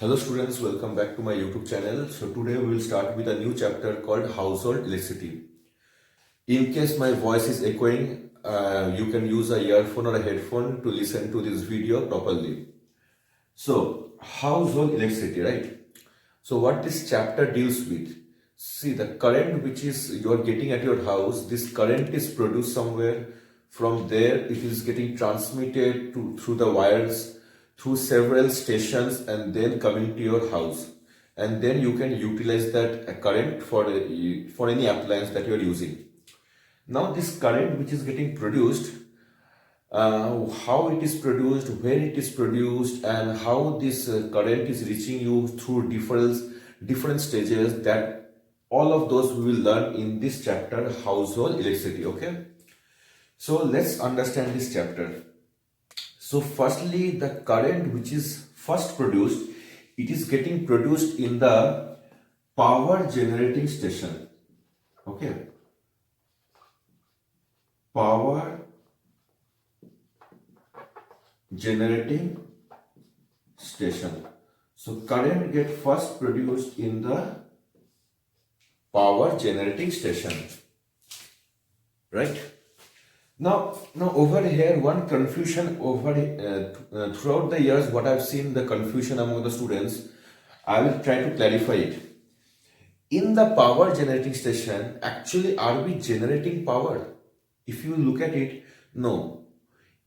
Hello students, welcome back to my YouTube channel. So today we will start with a new chapter called Household Electricity. In case my voice is echoing, you can use a earphone or a headphone to listen to this video properly. So household electricity, right? So what this chapter deals with, see the current which is you are getting at your house, this current is produced somewhere. From there it is getting transmitted through the wires through several stations and then coming to your house, and then you can utilize that current for any appliance that you are using. Now this current which is getting produced, how it is produced, where it is produced, and how this current is reaching you through different stages, that all of those we will learn in this chapter, household electricity. Okay, so let's understand this chapter. So firstly, the current which is first produced, it is getting produced in the power generating station. Okay, power generating station. So current get first produced in the power generating station, right? Now over here, one confusion throughout the years, what I've seen the confusion among the students, I will try to clarify it. In the power generating station, actually, are we generating power? If you look at it, no.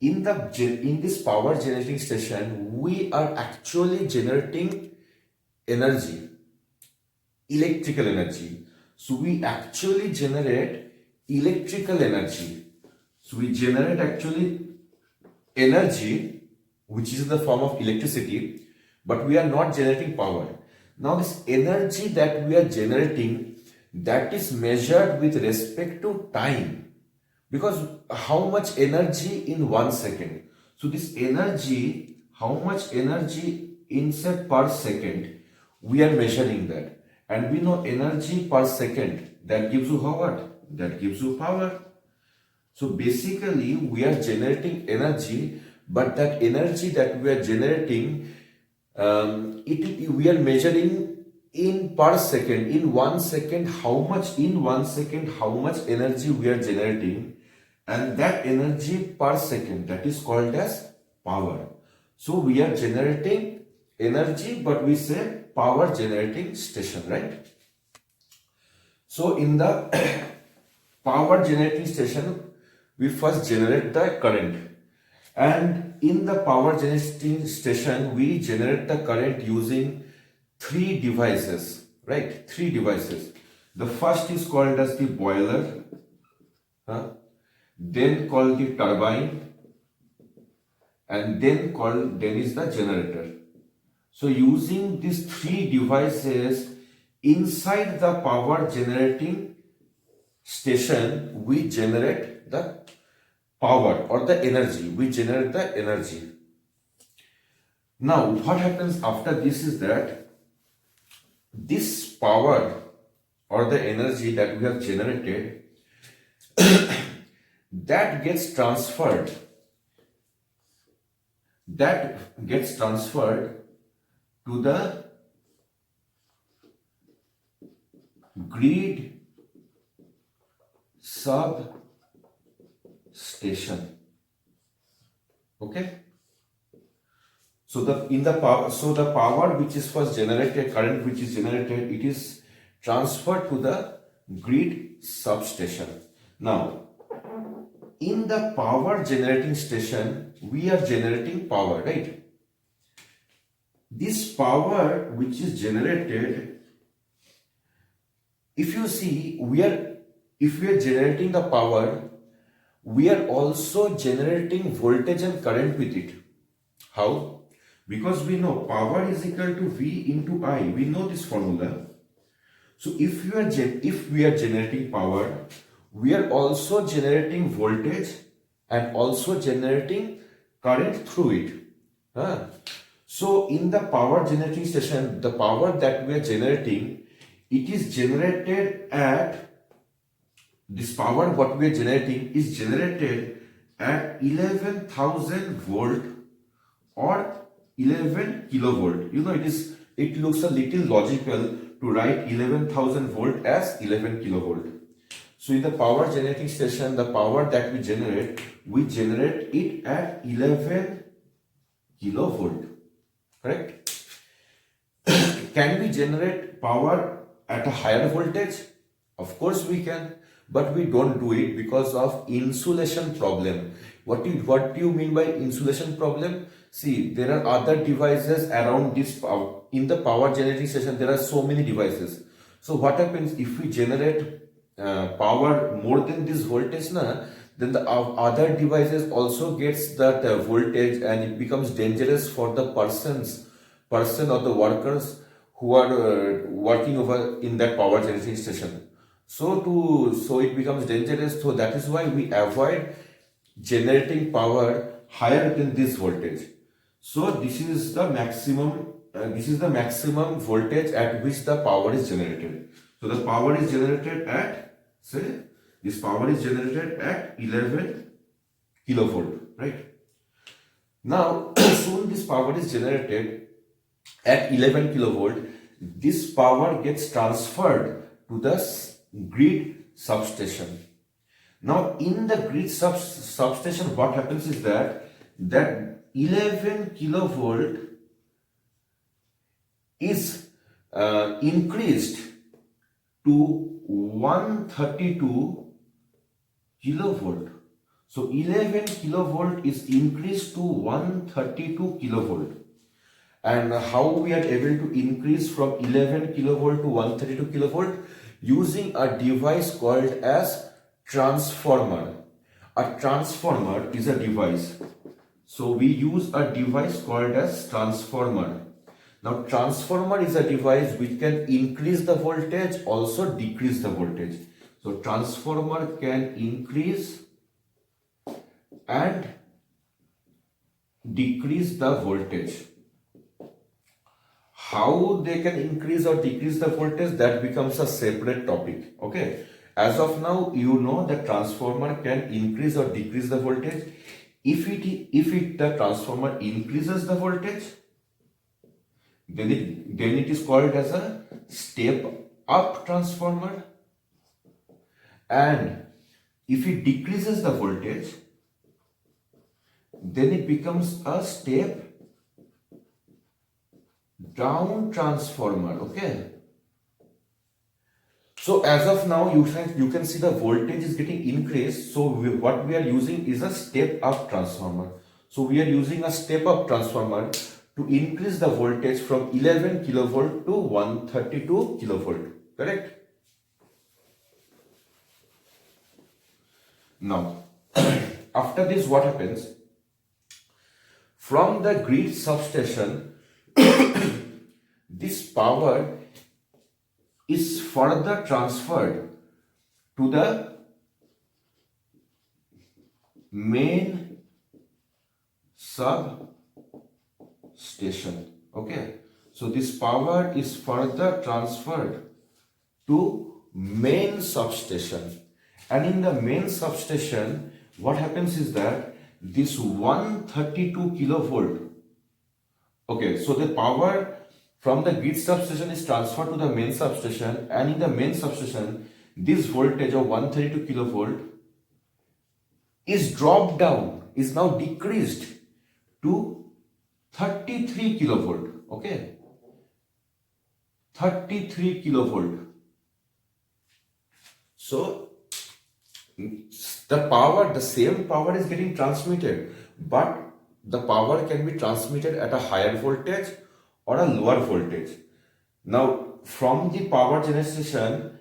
In this power generating station, we are actually generating energy, electrical energy. So we actually generate electrical energy. So we generate actually energy, which is in the form of electricity, but we are not generating power. Now this energy that we are generating, that is measured with respect to time, because how much energy in 1 second. So this energy, how much energy in say per second, we are measuring that, and we know energy per second, that gives you what? That gives you power. So basically we are generating energy, but that energy that we are generating, we are measuring in per second, in 1 second, how much energy we are generating, and that energy per second, that is called as power. So we are generating energy, but we say power generating station, right? So in the power generating station, we first generate the current, and in the power generating station we generate the current using three devices, right? Three devices. The first is called as the boiler, then called the turbine, and then is the generator. So using these three devices inside the power generating station, we generate the power or the energy. We generate the energy. Now what happens after this is that this power or the energy that we have generated that gets transferred to the grid substation. Okay, so the power which is first generated, current which is generated, it is transferred to the grid substation. Now in the power generating station, we are generating power, right? This power which is generated, if you see, if we are generating the power, we are also generating voltage and current with it. How? Because we know power is equal to V into I. We know this formula. So if we are generating power, we are also generating voltage and also generating current through it. So in the power generating station, the power that we are generating, it is generated at, this power what we are generating is generated at 11,000 volt or 11 kilovolt. You know, it is it looks a little logical to write 11,000 volt as 11 kilovolt. So in the power generating station, the power that we generate it at 11 kilovolt, correct? Can we generate power at a higher voltage? Of course we can, but we don't do it because of insulation problem. What do you mean by insulation problem? See, there are other devices around this power. In the power generating station, there are so many devices. So what happens if we generate power more than this voltage then the other devices also gets that voltage, and it becomes dangerous for the person or the workers who are working over in that power generating station. So it becomes dangerous. So that is why we avoid generating power higher than this voltage. So this is the maximum voltage at which the power is generated. So the power is generated at, say, this power is generated at 11 kilovolt, right? Now, soon this power is generated at 11 kilovolt. This power gets transferred to the grid substation. Now, in the grid substation, what happens is that 11 kilovolt is increased to 132 kilovolt. So 11 kilovolt is increased to 132 kilovolt. And how we are able to increase from 11 kilovolt to 132 kilovolt? Using a device called as transformer. A transformer is a device. So we use a device called as transformer. Now transformer is a device which can increase the voltage, also decrease the voltage. So transformer can increase and decrease the voltage. How they can increase or decrease the voltage, that becomes a separate topic. Okay. As of now, you know that transformer can increase or decrease the voltage. If the transformer increases the voltage, then it is called as a step up transformer. And if it decreases the voltage, then it becomes a step down transformer. Okay. So as of now, you can see the voltage is getting increased. So what we are using is a step up transformer. So we are using a step up transformer to increase the voltage from 11 kilovolt to 132 kilovolt. Correct? Now, after this, what happens? From the grid substation, this power is further transferred to the main substation. Okay. So this power is further transferred to main substation. And in the main substation, what happens is that this 132 kilovolt. Okay, so the power from the grid substation is transferred to the main substation, and in the main substation, this voltage of 132 kilovolt is dropped down, is now decreased to 33 kilovolt. Okay, 33 kilovolt. So the same power is getting transmitted, but the power can be transmitted at a higher voltage or a lower voltage. Now, from the power generation,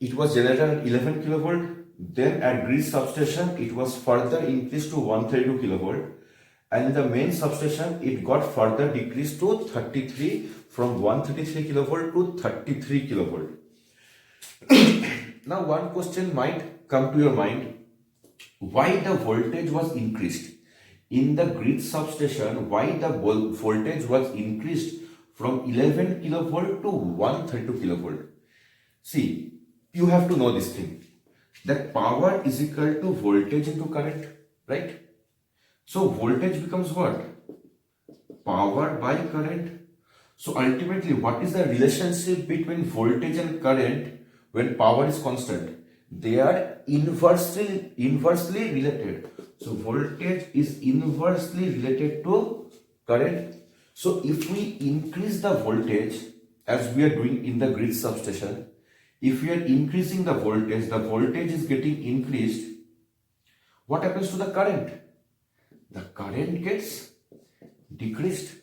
it was generated at 11 kilovolt. Then at grid substation, it was further increased to 132 kilovolt. And in the main substation, it got further decreased to 33, from 133 kilovolt to 33 kilovolt. Now, one question might come to your mind: why the voltage was increased? In the grid substation, why the voltage was increased from 11 kilovolt to 132 kilovolt? See, you have to know this thing, that power is equal to voltage into current, right? So voltage becomes what? Power by current. So ultimately, what is the relationship between voltage and current when power is constant? They are inversely related. So voltage is inversely related to current. So if we increase the voltage, as we are doing in the grid substation, if we are increasing the voltage is getting increased. What happens to the current? The current gets decreased.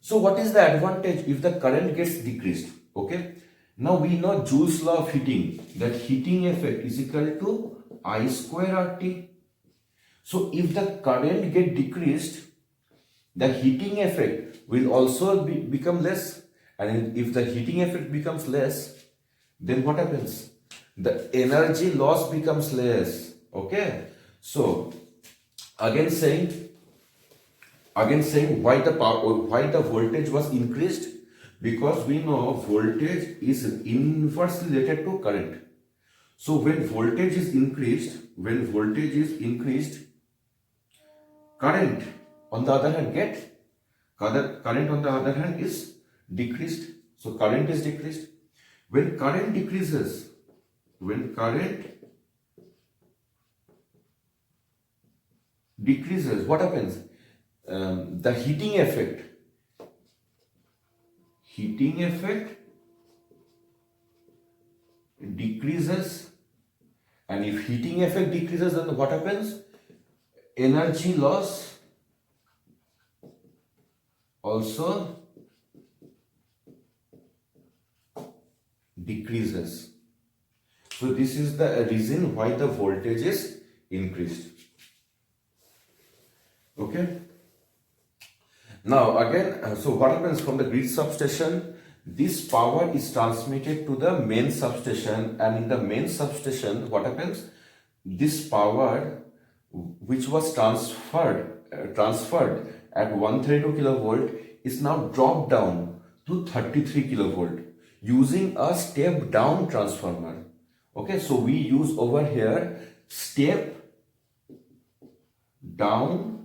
So what is the advantage if the current gets decreased? Okay. Now we know Joule's law of heating, that heating effect is equal to I square RT. So if the current get decreased, the heating effect will also become less. And if the heating effect becomes less, then what happens? The energy loss becomes less. Okay. So again saying why the voltage was increased, because we know voltage is inversely related to current. So when voltage is increased, current on the other hand is decreased. So current is decreased. When current decreases, what happens? The heating effect decreases, and if heating effect decreases, then what happens? Energy loss also decreases. So this is the reason why the voltage is increased. Okay. Now again, so what happens from the grid substation? This power is transmitted to the main substation, and in the main substation, what happens? This power, which was transferred at 132 kilovolt, is now dropped down to 33 kilovolt using a step down transformer. Okay, so we use over here step down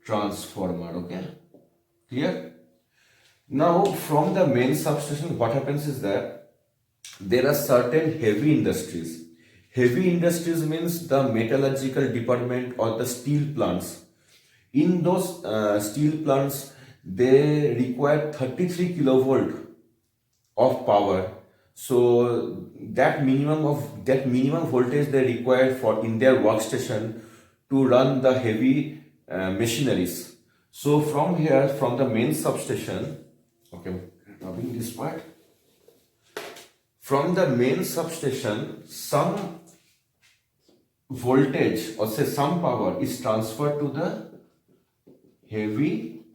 transformer. Okay, clear? Now from the main substation, what happens is that there are certain heavy industries. Heavy industries means the metallurgical department or the steel plants. In those steel plants, they require 33 kilovolt of power. So that minimum voltage they require for in their workstation to run the heavy machineries. So from here, from the main substation, okay, rubbing this part. From the main substation, some voltage or say some power is transferred to the heavy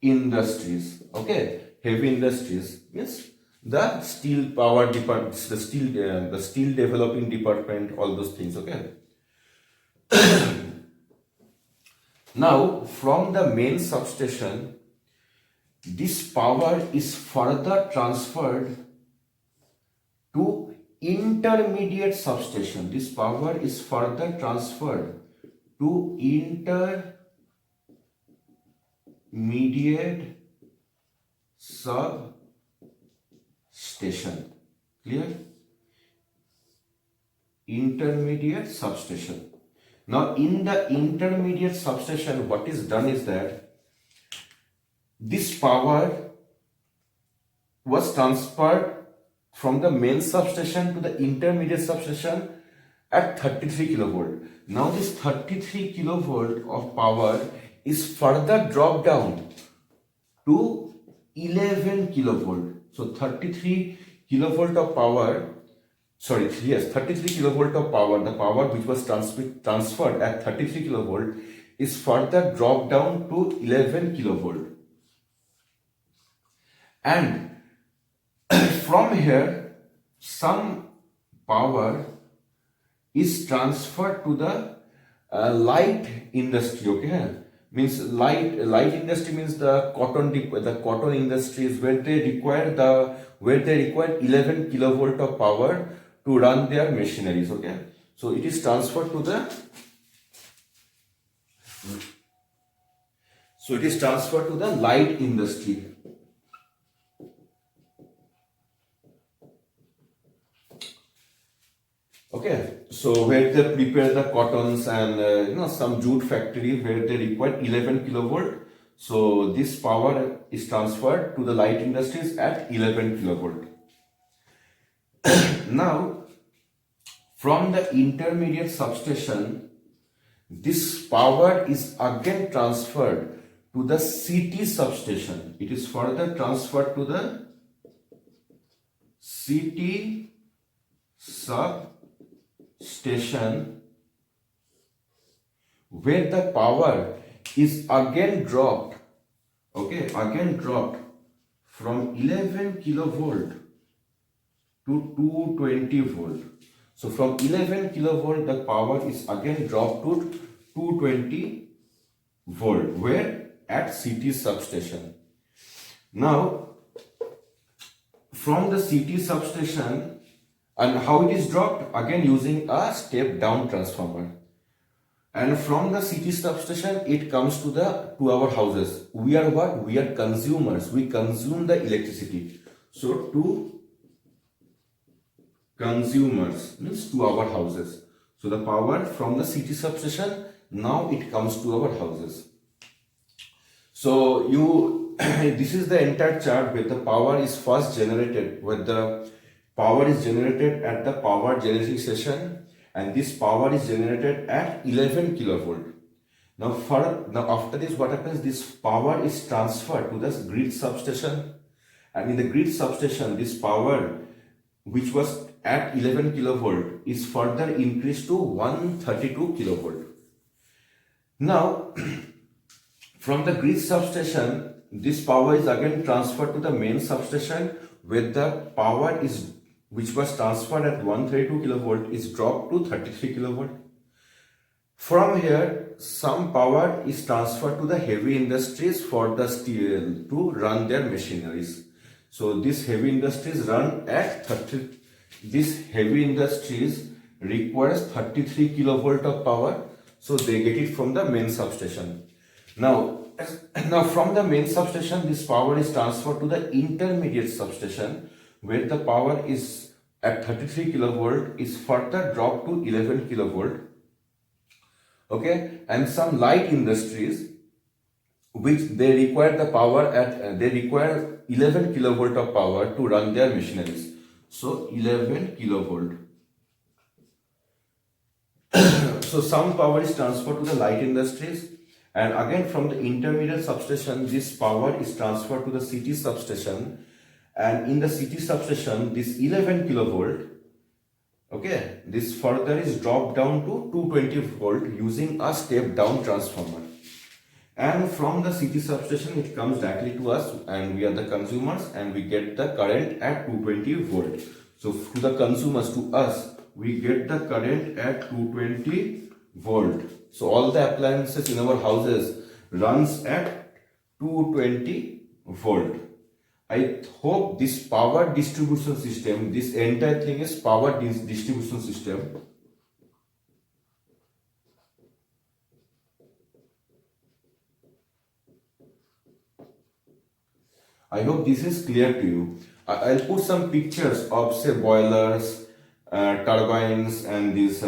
industries. Okay, heavy industries means the steel power department, the steel developing department, all those things. Okay. Now from the main substation, this power is further transferred to intermediate substation. This power is further transferred to intermediate substation. Clear? Intermediate substation. Now in the intermediate substation, what is done is that this power was transferred from the main substation to the intermediate substation at 33 kilovolt. Now this 33 kilovolt of power is further dropped down to 11 kilovolt. So 33 kilovolt of power, 33 kilovolt of power, the power which was transferred at 33 kilovolt is further dropped down to 11 kilovolt. And from here, some power is transferred to the light industry. Okay, means light industry means the cotton industries where they require 11 kilovolt of power to run their machineries. Okay, so it is transferred to the So it is transferred to the light industry. Okay, so where they prepare the cottons and some jute factory where they require 11 kilovolt. So this power is transferred to the light industries at 11 kilovolt. Now, from the intermediate substation, this power is again transferred to the CT substation. It is further transferred to the CT substation, where the power is again dropped, from 11 kilovolt to 220 volt. So from 11 kilovolt, the power is again dropped to 220 volt, where at CT substation. Now, from the CT substation, and how it is dropped? Again using a step down transformer. And from the CT substation, it comes to our houses. We are what? We are consumers. We consume the electricity. So to consumers means to our houses. So the power from the CT substation, now it comes to our houses. So this is the entire chart where the power is first generated, where the power is generated at the power generating station, and this power is generated at 11 kilovolt. Now after this, what happens? This power is transferred to the grid substation, and in the grid substation, this power which was at 11 kilovolt is further increased to 132 kilovolt. Now, from the grid substation, this power is again transferred to the main substation, where the power which was transferred at 132 kilovolt is dropped to 33 kilovolt. From here, some power is transferred to the heavy industries for the steel to run their machineries. So these heavy industries run at These heavy industries requires 33 kilovolt of power, so they get it from the main substation. Now from the main substation, this power is transferred to the intermediate substation, where the power is at 33 kilovolt is further dropped to 11 kilovolt. Okay, and some light industries, which they require the power they require 11 kilovolt of power to run their machineries. So 11 kilovolt. So some power is transferred to the light industries, and again from the intermediate substation, this power is transferred to the CT substation, and in the CT substation, this 11 kilovolt, okay, this further is dropped down to 220 volt using a step down transformer. And from the CT substation, it comes directly to us, and we are the consumers, and we get the current at 220 volt. So to the consumers, to us, we get the current at 220 volt. So all the appliances in our houses runs at 220 volt. I hope this power distribution system, this entire thing is power distribution system. I hope this is clear to you. I'll put some pictures of, say, boilers, turbines, and these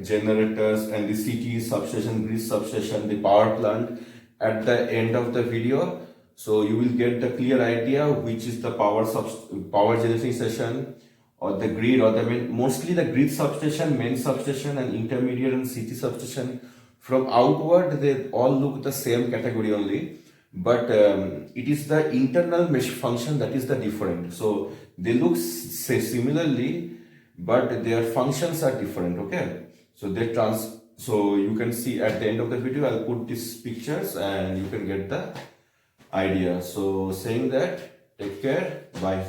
generators, and the CT substation, grid substation, the power plant at the end of the video. So you will get the clear idea which is the power generating station, or the grid, or mostly the grid substation, main substation, and intermediate and CT substation. From outward, they all look the same category only. But it is the internal mesh function that is the different. So they look similarly, but their functions are different. Okay, so so you can see at the end of the video, I'll put these pictures and you can get the idea. So saying that, take care, bye.